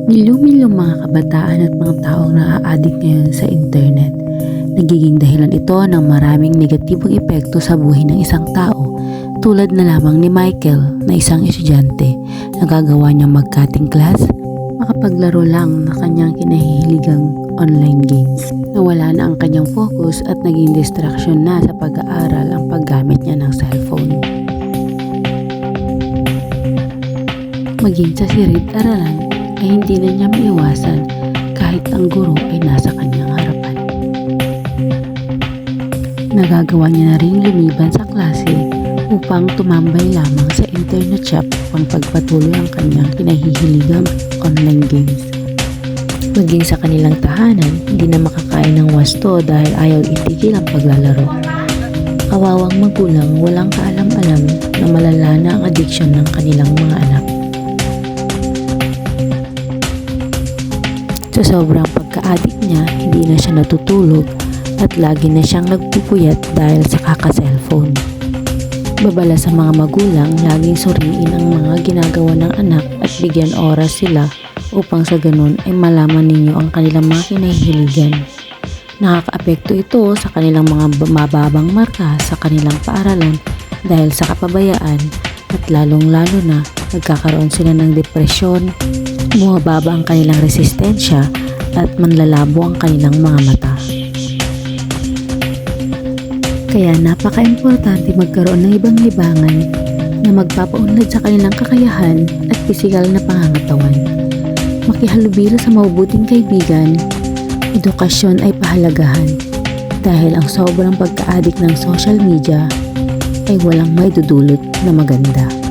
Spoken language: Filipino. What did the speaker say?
Milyon-milyong mga kabataan at mga taong naa-addict ngayon sa internet. Nagiging dahilan ito ng maraming negatibong epekto sa buhay ng isang tao, tulad na lamang ni Michael na isang estudyante. Nagagawa niyang mag-cutting class, makapaglaro lang na kanyang kinahihiligang online games. Nawala na ang kanyang focus at naging distraction na sa pag-aaral ang paggamit niya ng cellphone. Maging sa silid-aralan ay hindi na niya maiwasan kahit ang guro ay nasa kanyang harapan. Nagagawa niya na rin lumiban sa klase upang tumambay lamang sa internet shop upang pagpatuloy ang kanyang kinahihiligang online games. Maging sa kanilang tahanan, hindi na makakain ng wasto dahil ayaw itigil ang paglalaro. Kawawang magulang walang kaalam-alam na malala na ang addiction ng kanilang mga anak. Sa sobrang pagka-addict niya, hindi na siya natutulog at lagi na siyang nagpupuyat dahil sa kaka-cellphone. Babala sa mga magulang, laging suriin ang mga ginagawa ng anak at bigyan oras sila upang sa ganun ay malaman ninyo ang kanilang mga kinahihiligan. Nakakaapekto ito sa kanilang mga mababang marka sa kanilang paaralan dahil sa kapabayaan at lalong-lalo na nagkakaroon sila ng depresyon, bumababa ang kanilang resistensya at manlalabo ang kanilang mga mata. Kaya napaka-importante magkaroon ng ibang libangan na magpapaunlad sa kanilang kakayahan at pisikal na pangangatawan. Makihalubilo sa mabubuting kaibigan, edukasyon ay pahalagahan dahil ang sobrang pagka-addict ng social media ay walang maidudulot na maganda.